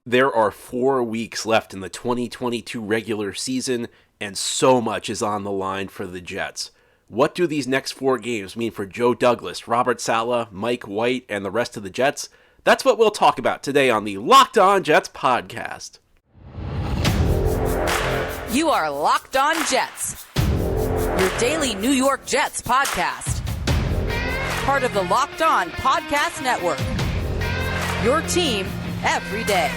There are 4 weeks left in the 2022 regular season, and so much is on the line for the Jets. What do these next 4 games mean for Joe Douglas, Robert Saleh, Mike White, and the rest of the Jets? That's what we'll talk about today on the Locked On Jets podcast. You are Locked On Jets, your daily New York Jets podcast. Part of the Locked On Podcast Network, your team every day.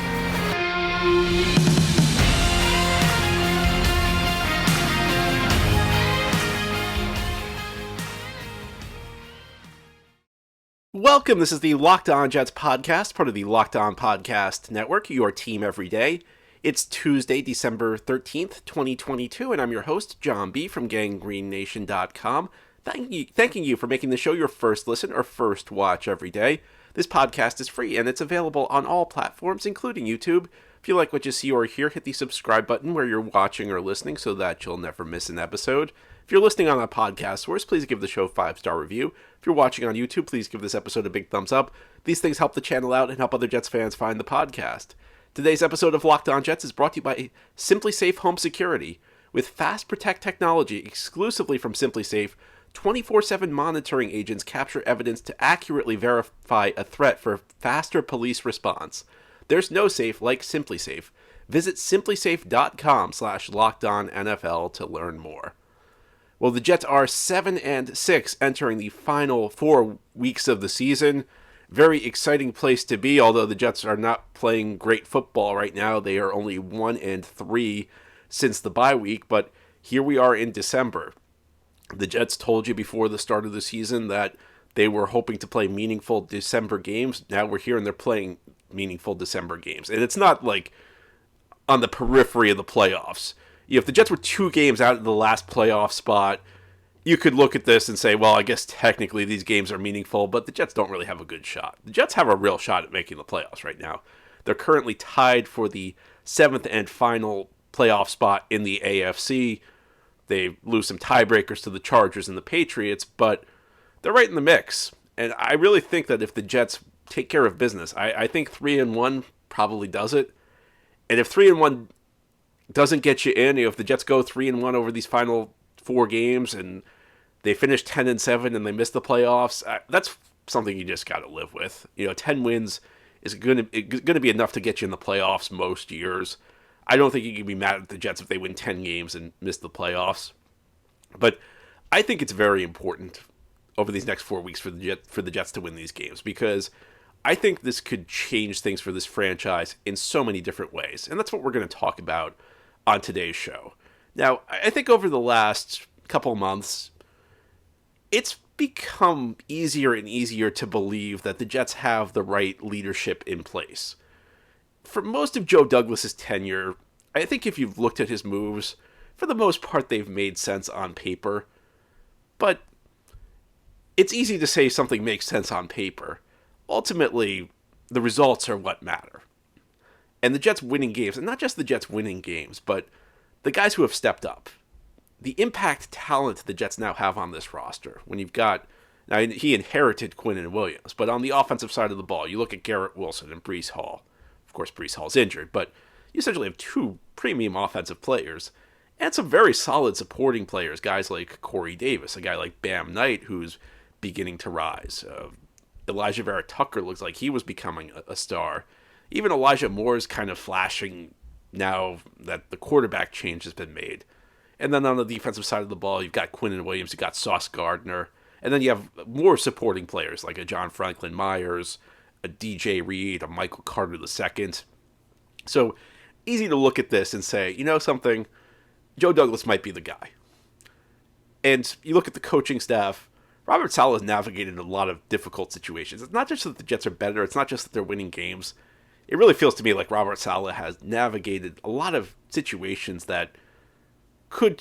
Welcome, this is the Locked On Jets podcast, part of the Locked On Podcast Network, your team every day. It's Tuesday, December 13th, 2022, and I'm your host, John B. from GangGreenNation.com. Thanking you for making the show your first listen or first watch every day. This podcast is free, and it's available on all platforms, including YouTube. If you like what you see or hear, hit the subscribe button where you're watching or listening so that you'll never miss an episode. If you're listening on a podcast source, please give the show a 5-star review. If you're watching on YouTube, please give this episode a big thumbs up. These things help the channel out and help other Jets fans find the podcast. Today's episode of Locked On Jets is brought to you by SimpliSafe Home Security. With Fast Protect technology exclusively from SimpliSafe, 24/7 monitoring agents capture evidence to accurately verify a threat for faster police response. There's no safe like SimpliSafe. Visit simplisafe.com/LockedOnNFL to learn more. Well, the Jets are 7-6 entering the final 4 weeks of the season. Very exciting place to be, although the Jets are not playing great football right now. They are only 1-3 since the bye week, but here we are in December. The Jets told you before the start of the season that they were hoping to play meaningful December games. Now we're here and they're playing meaningful December games. And it's not like on the periphery of the playoffs. If the Jets were 2 games out of the last playoff spot, you could look at this and say, well, I guess technically these games are meaningful, but the Jets don't really have a good shot. The Jets have a real shot at making the playoffs right now. They're currently tied for the 7th and final playoff spot in the AFC. They lose some tiebreakers to the Chargers and the Patriots, but they're right in the mix. And I really think that if the Jets take care of business, I think 3-1 probably does it. And if 3-1 doesn't get you in, if the Jets go 3-1 over these final 4 games and they finish 10-7 and they miss the playoffs, that's something you just got to live with. 10 wins is going to be enough to get you in the playoffs most years. I don't think you can be mad at the Jets if they win 10 games and miss the playoffs. But I think it's very important over these next 4 weeks for the Jets to win these games, because I think this could change things for this franchise in so many different ways. And that's what we're going to talk about on today's show. Now, I think over the last couple months, it's become easier and easier to believe that the Jets have the right leadership in place. For most of Joe Douglas's tenure, I think if you've looked at his moves, for the most part, they've made sense on paper. But it's easy to say something makes sense on paper. Ultimately, the results are what matter. And the Jets winning games, and not just the Jets winning games, but the guys who have stepped up. The impact talent the Jets now have on this roster. When you've got, now he inherited Quinnen Williams, but on the offensive side of the ball, you look at Garrett Wilson and Breece Hall. Of course, Breece Hall's injured, but you essentially have 2 premium offensive players and some very solid supporting players, guys like Corey Davis, a guy like Bam Knight, who's beginning to rise. Elijah Vera Tucker looks like he was becoming a star. Even Elijah Moore is kind of flashing now that the quarterback change has been made. And then on the defensive side of the ball, you've got Quinnen Williams, you've got Sauce Gardner, and then you have more supporting players like a John Franklin Myers, a DJ Reed, a Michael Carter II. So easy to look at this and say, you know something, Joe Douglas might be the guy. And you look at the coaching staff, Robert Saleh has navigated a lot of difficult situations. It's not just that the Jets are better, it's not just that they're winning games. It really feels to me like Robert Saleh has navigated a lot of situations that could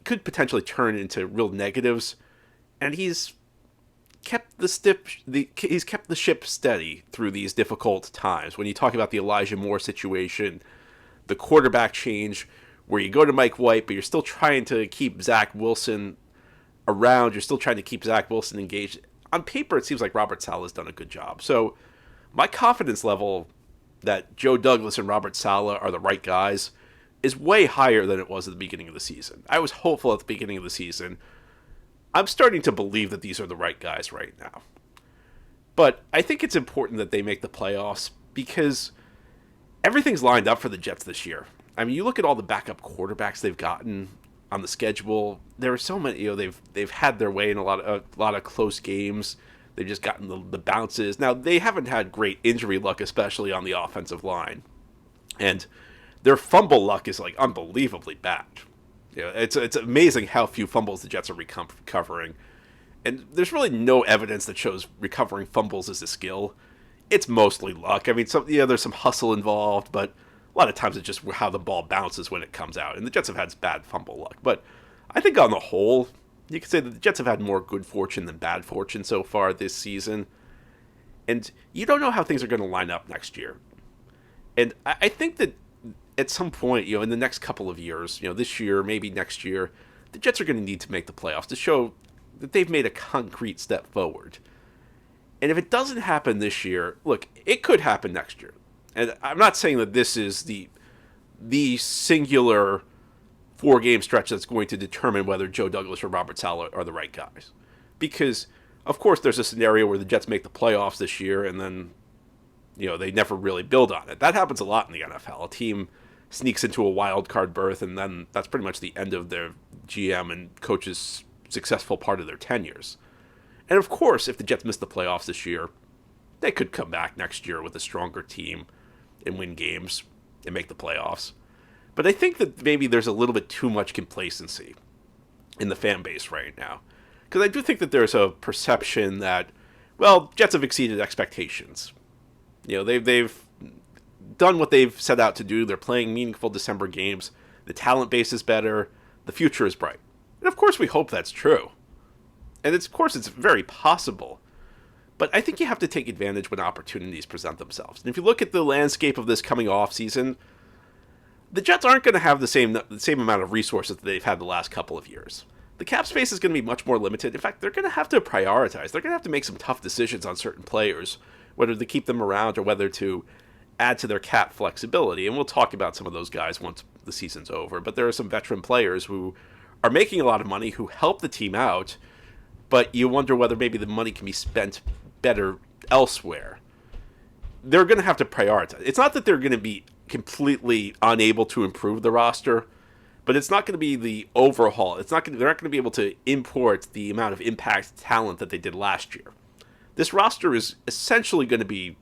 potentially turn into real negatives, and he's kept the ship steady through these difficult times. When you talk about the Elijah Moore situation, the quarterback change, where you go to Mike White, but you're still trying to keep Zach Wilson around, you're still trying to keep Zach Wilson engaged. On paper, it seems like Robert Saleh has done a good job. So my confidence level that Joe Douglas and Robert Saleh are the right guys is way higher than it was at the beginning of the season. I was hopeful at the beginning of the season. I'm starting to believe that these are the right guys right now. But I think it's important that they make the playoffs because everything's lined up for the Jets this year. I mean, you look at all the backup quarterbacks they've gotten on the schedule. There are so many. They've had their way in a lot of close games. They've just gotten the bounces. Now they haven't had great injury luck, especially on the offensive line, and their fumble luck is like unbelievably bad. It's amazing how few fumbles the Jets are recovering, and there's really no evidence that shows recovering fumbles is a skill. It's mostly luck. I mean, there's some hustle involved, but a lot of times it's just how the ball bounces when it comes out. And the Jets have had bad fumble luck. But I think on the whole, you could say that the Jets have had more good fortune than bad fortune so far this season. And you don't know how things are going to line up next year. And I think that at some point, in the next couple of years, this year, maybe next year, the Jets are going to need to make the playoffs to show that they've made a concrete step forward. And if it doesn't happen this year, look, it could happen next year. And I'm not saying that this is the singular 4-game stretch that's going to determine whether Joe Douglas or Robert Saleh are the right guys. Because, of course, there's a scenario where the Jets make the playoffs this year and then, they never really build on it. That happens a lot in the NFL. A team sneaks into a wild card berth and then that's pretty much the end of their GM and coach's successful part of their tenures. And of course, if the Jets miss the playoffs this year, they could come back next year with a stronger team and win games and make the playoffs. But I think that maybe there's a little bit too much complacency in the fan base right now. Because I do think that there's a perception that, Jets have exceeded expectations. They've done what they've set out to do. They're playing meaningful December games. The talent base is better. The future is bright. And of course we hope that's true. And of course it's very possible. But I think you have to take advantage when opportunities present themselves. And if you look at the landscape of this coming offseason, the Jets aren't going to have the same amount of resources that they've had the last couple of years. The cap space is going to be much more limited. In fact, they're going to have to prioritize. They're going to have to make some tough decisions on certain players, whether to keep them around or whether to add to their cap flexibility. And we'll talk about some of those guys once the season's over. But there are some veteran players who are making a lot of money, who help the team out, but you wonder whether maybe the money can be spent better elsewhere. They're going to have to prioritize. It's not that they're going to be completely unable to improve the roster, but it's not going to be the overhaul. They're not going to be able to import the amount of impact talent that they did last year. This roster is essentially going to be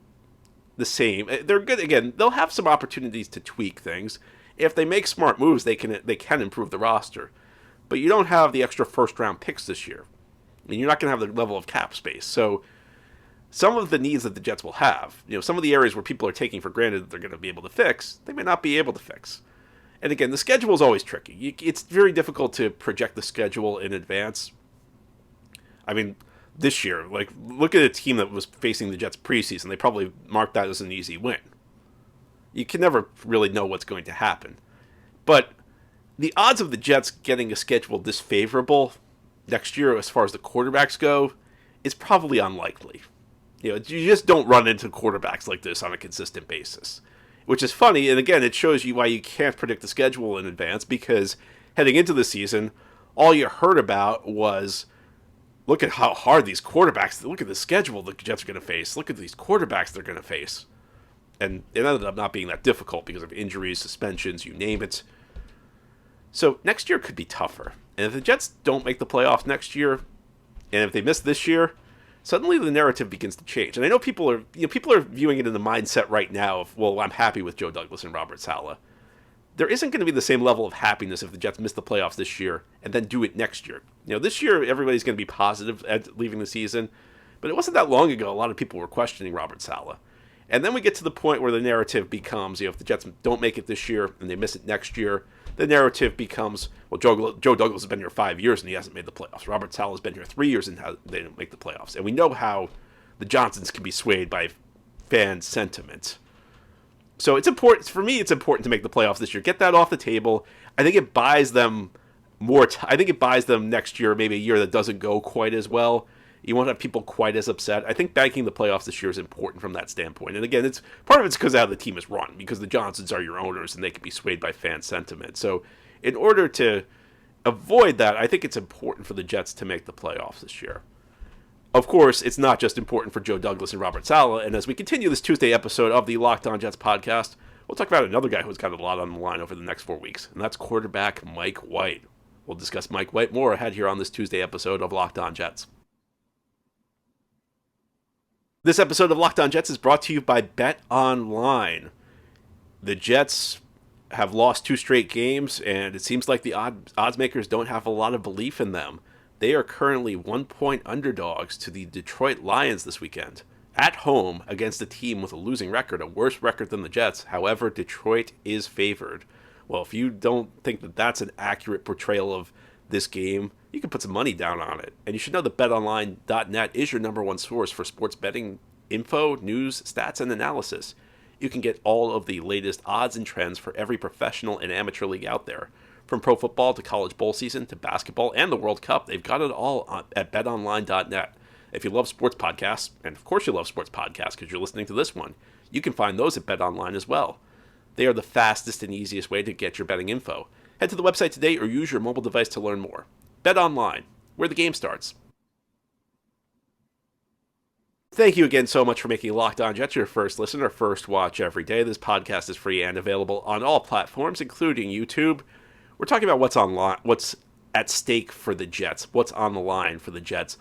the same. They're good again. They'll have some opportunities to tweak things. If they make smart moves, they can improve the roster. But you don't have the extra first-round picks this year. And you're not going to have the level of cap space. So some of the needs that the Jets will have, some of the areas where people are taking for granted that they're going to be able to fix, they may not be able to fix. And again, the schedule is always tricky. It's very difficult to project the schedule in advance. I mean, this year, look at a team that was facing the Jets preseason. They probably marked that as an easy win. You can never really know what's going to happen. But the odds of the Jets getting a schedule this favorable next year as far as the quarterbacks go is probably unlikely. You just don't run into quarterbacks like this on a consistent basis, which is funny. And again, it shows you why you can't predict the schedule in advance, because heading into the season, all you heard about was, look at how hard these quarterbacks, look at the schedule the Jets are going to face, look at these quarterbacks they're going to face. And it ended up not being that difficult because of injuries, suspensions, you name it. So next year could be tougher. And if the Jets don't make the playoffs next year, and if they miss this year, suddenly the narrative begins to change. And I know people are viewing it in the mindset right now of, I'm happy with Joe Douglas and Robert Saleh. There isn't going to be the same level of happiness if the Jets miss the playoffs this year and then do it next year. This year everybody's going to be positive at leaving the season, but it wasn't that long ago a lot of people were questioning Robert Saleh. And then we get to the point where the narrative becomes, if the Jets don't make it this year and they miss it next year, the narrative becomes, Joe Douglas has been here 5 years and he hasn't made the playoffs. Robert Saleh has been here 3 years and they didn't make the playoffs. And we know how the Johnsons can be swayed by fan sentiment. So it's important, for me, it's important to make the playoffs this year. Get that off the table. I think it buys them more I think it buys them next year, maybe a year that doesn't go quite as well. You won't have people quite as upset. I think banking the playoffs this year is important from that standpoint. And again, it's part of it's because how the team is run, because the Johnsons are your owners and they can be swayed by fan sentiment. So in order to avoid that, I think it's important for the Jets to make the playoffs this year. Of course, it's not just important for Joe Douglas and Robert Saleh. And as we continue this Tuesday episode of the Locked On Jets podcast, we'll talk about another guy who's got a lot on the line over the next 4 weeks, and that's quarterback Mike White. We'll discuss Mike White more ahead here on this Tuesday episode of Locked On Jets. This episode of Locked On Jets is brought to you by BetOnline. The Jets have lost 2 straight games, and it seems like the odds makers don't have a lot of belief in them. They are currently 1-point underdogs to the Detroit Lions this weekend, at home against a team with a losing record, a worse record than the Jets. However, Detroit is favored. Well, if you don't think that that's an accurate portrayal of this game, you can put some money down on it. And you should know that BetOnline.net is your number one source for sports betting info, news, stats, and analysis. You can get all of the latest odds and trends for every professional and amateur league out there. From pro football to college bowl season to basketball and the World Cup, they've got it all at BetOnline.net. If you love sports podcasts, and of course you love sports podcasts because you're listening to this one, you can find those at BetOnline as well. They are the fastest and easiest way to get your betting info. Head to the website today or use your mobile device to learn more. BetOnline, where the game starts. Thank you again so much for making Locked On Jets your first listen or first watch every day. This podcast is free and available on all platforms, including YouTube. We're talking about what's at stake for the Jets, what's on the line for the Jets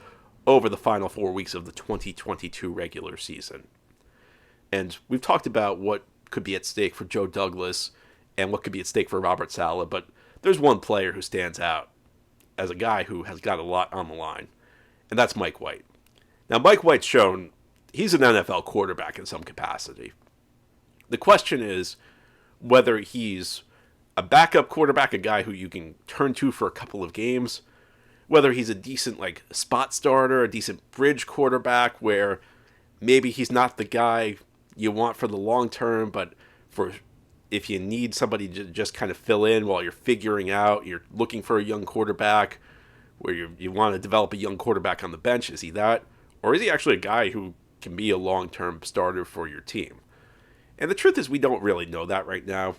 over the final 4 weeks of the 2022 regular season. And we've talked about what could be at stake for Joe Douglas and what could be at stake for Robert Saleh, but there's one player who stands out as a guy who has got a lot on the line, and that's Mike White. Now, Mike White's shown he's an NFL quarterback in some capacity. The question is whether he's a backup quarterback, a guy who you can turn to for a couple of games, whether he's a decent spot starter, a decent bridge quarterback where maybe he's not the guy you want for the long term, but for if you need somebody to just kind of fill in while you're figuring out, you're looking for a young quarterback, where you want to develop a young quarterback on the bench. Is he that? Or is he actually a guy who can be a long-term starter for your team? And the truth is we don't really know that right now.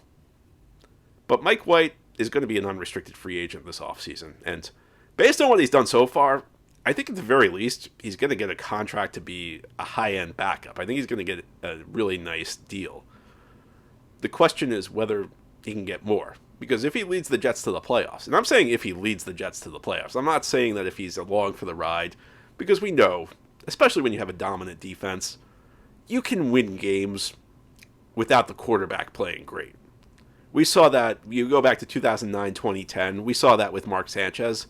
But Mike White is going to be an unrestricted free agent this offseason. And based on what he's done so far, I think at the very least, he's going to get a contract to be a high-end backup. I think he's going to get a really nice deal. The question is whether he can get more. Because if he leads the Jets to the playoffs, and I'm saying if he leads the Jets to the playoffs, I'm not saying that if he's along for the ride, because we know, especially when you have a dominant defense, you can win games without the quarterback playing great. We saw that, you go back to 2009, 2010, we saw that with Mark Sanchez.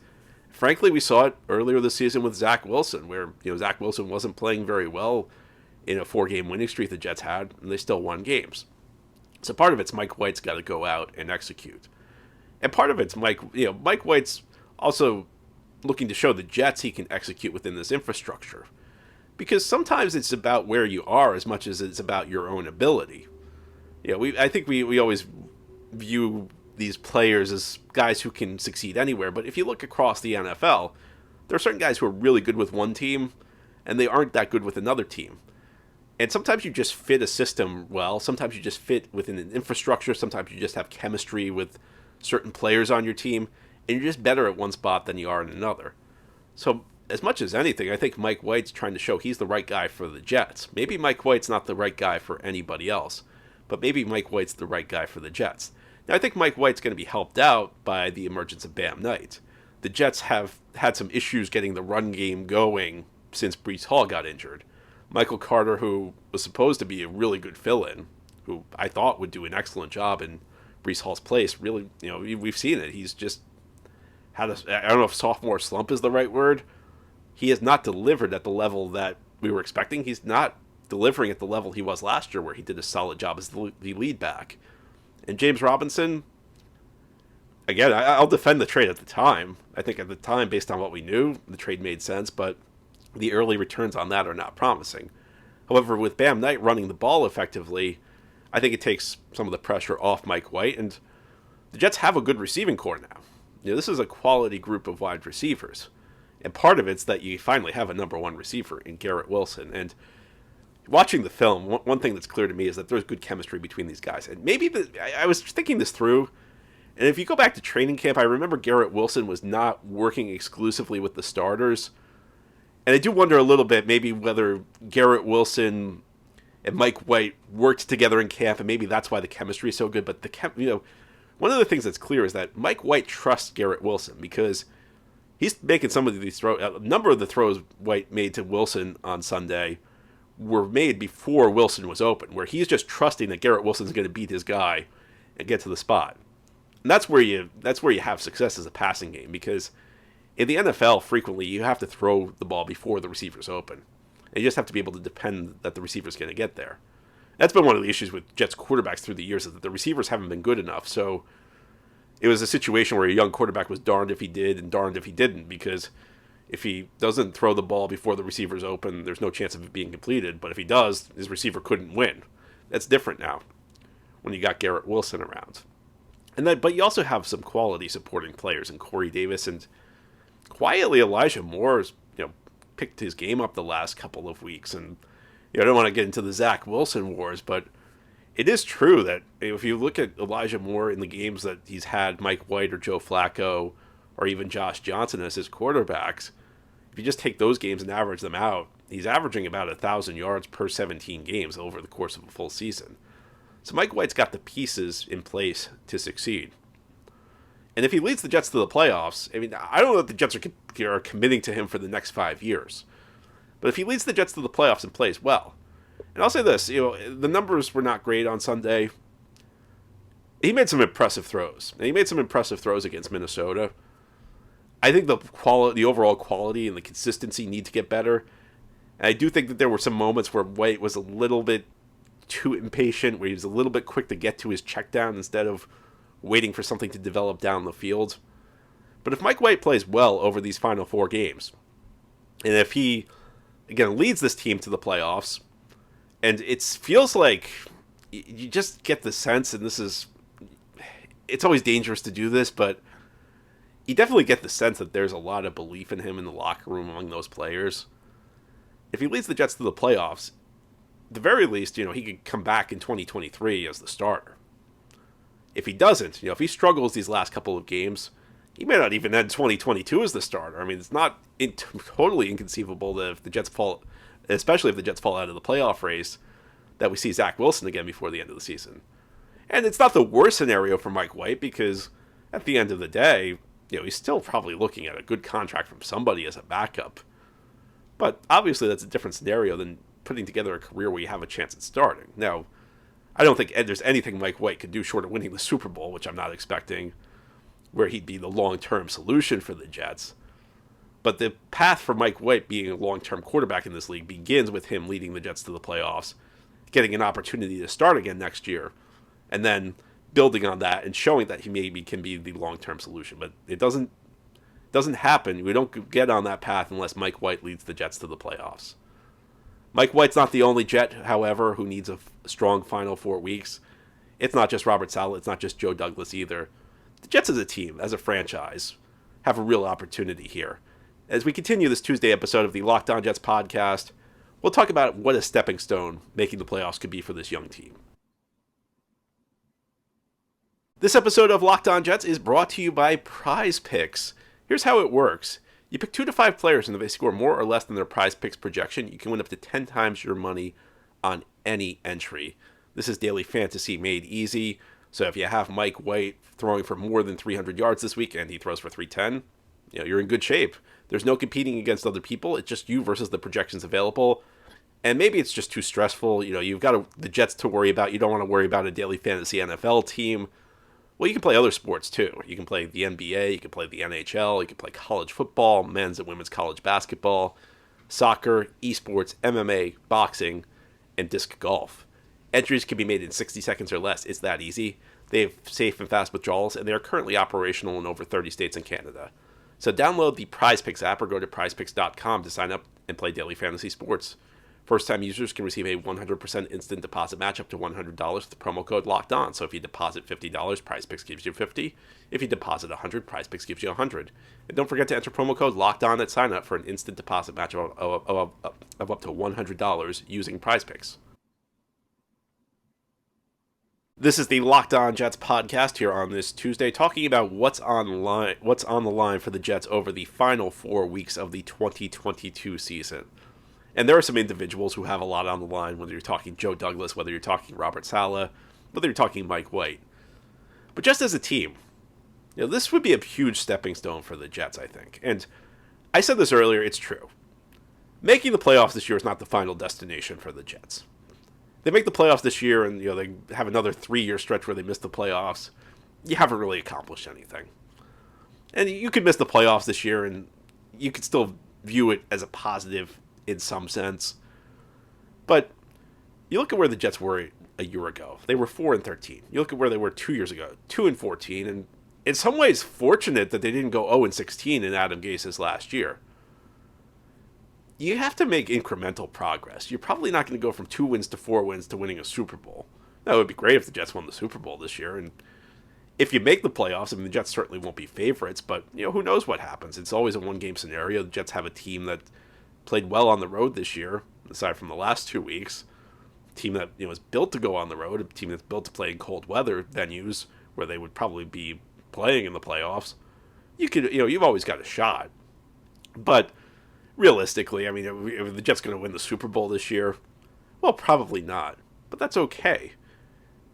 Frankly, we saw it earlier this season with Zach Wilson, where Zach Wilson wasn't playing very well in a 4-game winning streak the Jets had, and they still won games. So part of it's Mike White's got to go out and execute. And part of it's Mike White's also looking to show the Jets he can execute within this infrastructure. Because sometimes it's about where you are as much as it's about your own ability. I think we always view these players as guys who can succeed anywhere, but if you look across the NFL, there are certain guys who are really good with one team, and they aren't that good with another team. And sometimes you just fit a system well, sometimes you just fit within an infrastructure, sometimes you just have chemistry with certain players on your team, and you're just better at one spot than you are in another. So, as much as anything, I think Mike White's trying to show he's the right guy for the Jets. Maybe Mike White's not the right guy for anybody else, but maybe Mike White's the right guy for the Jets. Now, I think Mike White's going to be helped out by the emergence of Bam Knight. The Jets have had some issues getting the run game going since Breece Hall got injured. Michael Carter, who was supposed to be a really good fill-in, who I thought would do an excellent job in Breece Hall's place, really, we've seen it. He's just had I don't know if sophomore slump is the right word. He has not delivered at the level that we were expecting. He's not delivering at the level he was last year, where he did a solid job as the lead back. And James Robinson, again, I'll defend the trade at the time. I think at the time, based on what we knew, the trade made sense, but the early returns on that are not promising. However, with Bam Knight running the ball effectively, I think it takes some of the pressure off Mike White, and the Jets have a good receiving core now. This is a quality group of wide receivers. And part of it's that you finally have a number one receiver in Garrett Wilson. And watching the film, one thing that's clear to me is that there's good chemistry between these guys. And maybe I was thinking this through, and if you go back to training camp, I remember Garrett Wilson was not working exclusively with the starters. And I do wonder a little bit maybe whether Garrett Wilson and Mike White worked together in camp, and maybe that's why the chemistry is so good. But one of the things that's clear is that Mike White trusts Garrett Wilson because he's making some of these throws. A number of the throws White made to Wilson on Sunday were made before Wilson was open, where he's just trusting that Garrett Wilson's going to beat his guy and get to the spot. And that's where you have success as a passing game, because in the NFL, frequently you have to throw the ball before the receiver's open. And you just have to be able to depend that the receiver's going to get there. That's been one of the issues with Jets quarterbacks through the years, is that the receivers haven't been good enough. So it was a situation where a young quarterback was darned if he did and darned if he didn't, because if he doesn't throw the ball before the receiver's open, there's no chance of it being completed. But if he does, his receiver couldn't win. That's different now when you got Garrett Wilson around. But you also have some quality supporting players in Corey Davis, and quietly Elijah Moore's picked his game up the last couple of weeks. And I don't want to get into the Zach Wilson wars, but it is true that if you look at Elijah Moore in the games that he's had Mike White or Joe Flacco or even Josh Johnson as his quarterbacks, if you just take those games and average them out, he's averaging about 1,000 yards per 17 games over the course of a full season. So Mike White's got the pieces in place to succeed. And if he leads the Jets to the playoffs, I don't know that the Jets are committing to him for the next 5 years. But if he leads the Jets to the playoffs and plays well, and I'll say this, the numbers were not great on Sunday. He made some impressive throws. And he made some impressive throws against Minnesota. I think the overall quality and the consistency need to get better. And I do think that there were some moments where White was a little bit too impatient, where he was a little bit quick to get to his check down instead of waiting for something to develop down the field. But if Mike White plays well over these final 4 games, and if he, again, leads this team to the playoffs, and it feels like you just get the sense, and it's always dangerous to do this, but you definitely get the sense that there's a lot of belief in him in the locker room among those players. If he leads the Jets to the playoffs, at the very least, he could come back in 2023 as the starter. If he doesn't, if he struggles these last couple of games, he may not even end 2022 as the starter. It's not totally inconceivable that if the Jets fall, especially if the Jets fall out of the playoff race, that we see Zach Wilson again before the end of the season. And it's not the worst scenario for Mike White, because at the end of the day, he's still probably looking at a good contract from somebody as a backup. But obviously that's a different scenario than putting together a career where you have a chance at starting. Now, I don't think there's anything Mike White could do short of winning the Super Bowl, which I'm not expecting, where he'd be the long-term solution for the Jets. But the path for Mike White being a long-term quarterback in this league begins with him leading the Jets to the playoffs, getting an opportunity to start again next year, and then building on that and showing that he maybe can be the long-term solution. But it doesn't happen. We don't get on that path unless Mike White leads the Jets to the playoffs. Mike White's not the only Jet, however, who needs a strong final 4 weeks. It's not just Robert Saleh. It's not just Joe Douglas either. The Jets as a team, as a franchise, have a real opportunity here. As we continue this Tuesday episode of the Locked On Jets podcast, we'll talk about what a stepping stone making the playoffs could be for this young team. This episode of Locked On Jets is brought to you by PrizePicks. Here's how it works. You pick 2 to 5 players, and if they score more or less than their PrizePicks projection, you can win up to 10 times your money on any entry. This is daily fantasy made easy. So if you have Mike White throwing for more than 300 yards this week and he throws for 310, you're in good shape. There's no competing against other people. It's just you versus the projections available. And maybe it's just too stressful. You've got the Jets to worry about. You don't want to worry about a daily fantasy NFL team. Well, you can play other sports too. You can play the NBA, you can play the NHL, you can play college football, men's and women's college basketball, soccer, esports, MMA, boxing, and disc golf. Entries can be made in 60 seconds or less. It's that easy. They have safe and fast withdrawals, and they are currently operational in over 30 states and Canada. So download the PrizePicks app or go to prizepicks.com to sign up and play daily fantasy sports. First-time users can receive a 100% instant deposit match up to $100 with the promo code Locked On. So if you deposit $50, PrizePicks gives you $50. If you deposit $100, PrizePicks gives you $100. And don't forget to enter promo code Locked On at sign up for an instant deposit match of up to $100 using PrizePicks. This is the Locked On Jets podcast here on this Tuesday, talking about what's on the line for the Jets over the final 4 weeks of the 2022 season. And there are some individuals who have a lot on the line, whether you're talking Joe Douglas, whether you're talking Robert Saleh, whether you're talking Mike White. But just as a team, this would be a huge stepping stone for the Jets, I think. And I said this earlier, it's true. Making the playoffs this year is not the final destination for the Jets. They make the playoffs this year and they have another 3-year stretch where they miss the playoffs. You haven't really accomplished anything. And you could miss the playoffs this year and you could still view it as a positive in some sense. But you look at where the Jets were a year ago. They were 4-13. You look at where they were 2 years ago, 2-14, and in some ways fortunate that they didn't go 0-16 in Adam Gase's last year. You have to make incremental progress. You're probably not going to go from 2 wins to 4 wins to winning a Super Bowl. That would be great if the Jets won the Super Bowl this year, and if you make the playoffs, the Jets certainly won't be favorites, but who knows what happens. It's always a one-game scenario. The Jets have a team that played well on the road this year, aside from the last 2 weeks. A team that is built to go on the road, a team that's built to play in cold weather venues where they would probably be playing in the playoffs. You've always got a shot. But realistically, are the Jets going to win the Super Bowl this year? Well, probably not. But that's okay.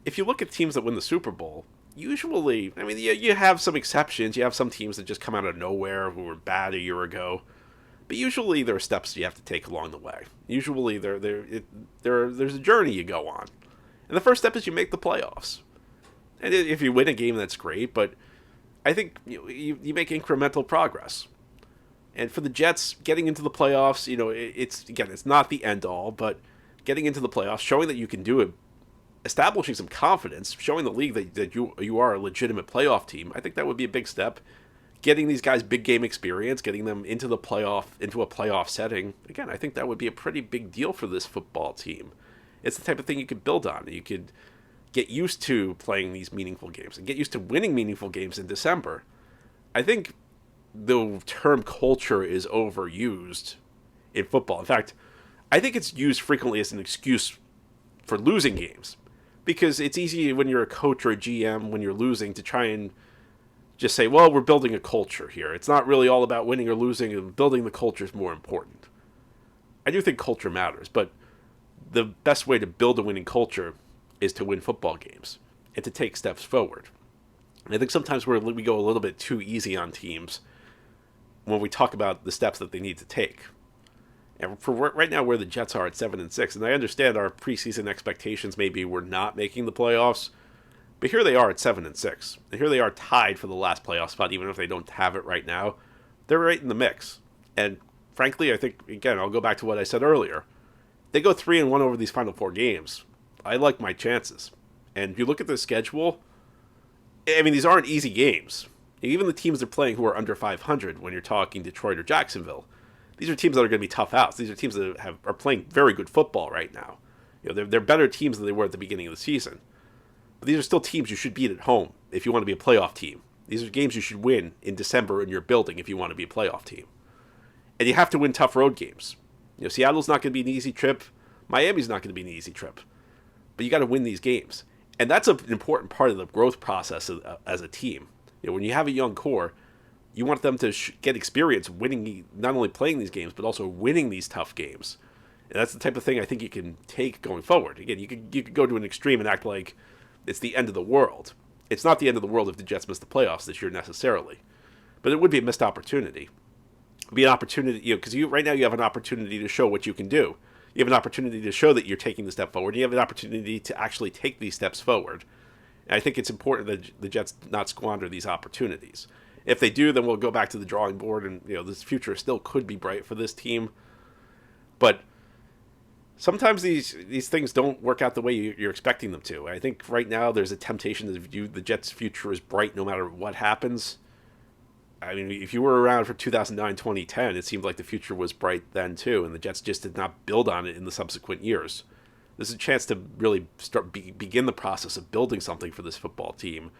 If you look at teams that win the Super Bowl, usually, you have some exceptions. You have some teams that just come out of nowhere who were bad a year ago. But usually there are steps you have to take along the way. Usually there's a journey you go on. And the first step is you make the playoffs. And if you win a game, that's great. But I think you make incremental progress. And for the Jets, getting into the playoffs, it's not the end all, but getting into the playoffs, showing that you can do it, establishing some confidence, showing the league that you are a legitimate playoff team, I think that would be a big step. Getting these guys big game experience, getting them into a playoff setting, again, I think that would be a pretty big deal for this football team. It's the type of thing you could build on. You could get used to playing these meaningful games and get used to winning meaningful games in December. I think the term culture is overused in football. In fact, I think it's used frequently as an excuse for losing games, because it's easy when you're a coach or a GM, when you're losing, to try and just say, well, we're building a culture here. It's not really all about winning or losing, and building the culture is more important. I do think culture matters, but the best way to build a winning culture is to win football games and to take steps forward. And I think sometimes we go a little bit too easy on teams when we talk about the steps that they need to take. And for right now, where the Jets are at 7-6, and I understand our preseason expectations maybe we're not making the playoffs, but here they are at 7-6, and here they are tied for the last playoff spot. Even if they don't have it right now, they're right in the mix. And frankly, I think, again, I'll go back to what I said earlier. They go 3-1 over these final 4 games. I like my chances. And if you look at the schedule, these aren't easy games. Even the teams they're playing who are under 500, when you're talking Detroit or Jacksonville, these are teams that are going to be tough outs. These are teams that are playing very good football right now. They're better teams than they were at the beginning of the season. But these are still teams you should beat at home if you want to be a playoff team. These are games you should win in December in your building if you want to be a playoff team. And you have to win tough road games. Seattle's not going to be an easy trip. Miami's not going to be an easy trip. But you got to win these games. And that's an important part of the growth process as a team. When you have a young core, you want them to get experience winning, not only playing these games, but also winning these tough games. And that's the type of thing I think you can take going forward. Again, you could go to an extreme and act like it's the end of the world. It's not the end of the world if the Jets miss the playoffs this year necessarily. But it would be a missed opportunity. It would be an opportunity, because right now you have an opportunity to show what you can do. You have an opportunity to show that you're taking the step forward. You have an opportunity to actually take these steps forward. And I think it's important that the Jets not squander these opportunities. If they do, then we'll go back to the drawing board, and this future still could be bright for this team. But sometimes these things don't work out the way you're expecting them to. I think right now there's a temptation to view the Jets' future as bright no matter what happens. I mean, if you were around for 2009, 2010, it seemed like the future was bright then too, and the Jets just did not build on it in the subsequent years. This is a chance to really begin the process of building something for this football team,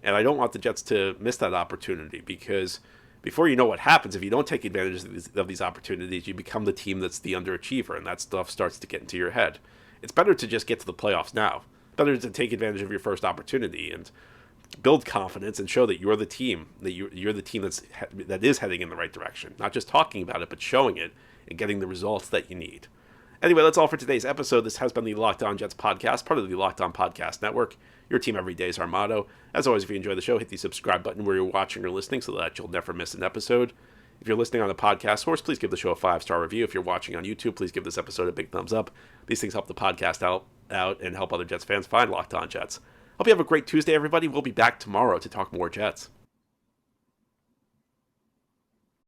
and I don't want the Jets to miss that opportunity, because before you know what happens, if you don't take advantage of these opportunities, you become the team that's the underachiever, and that stuff starts to get into your head. It's better to just get to the playoffs now. Better to take advantage of your first opportunity and build confidence and show that you're the team, that you're the team that is heading in the right direction. Not just talking about it, but showing it and getting the results that you need. Anyway, that's all for today's episode. This has been the Locked On Jets podcast, part of the Locked On Podcast Network. Your team every day is our motto. As always, if you enjoy the show, hit the subscribe button where you're watching or listening so that you'll never miss an episode. If you're listening on the podcast source, please give the show a 5-star review. If you're watching on YouTube, please give this episode a big thumbs up. These things help the podcast out and help other Jets fans find Locked On Jets. Hope you have a great Tuesday, everybody. We'll be back tomorrow to talk more Jets.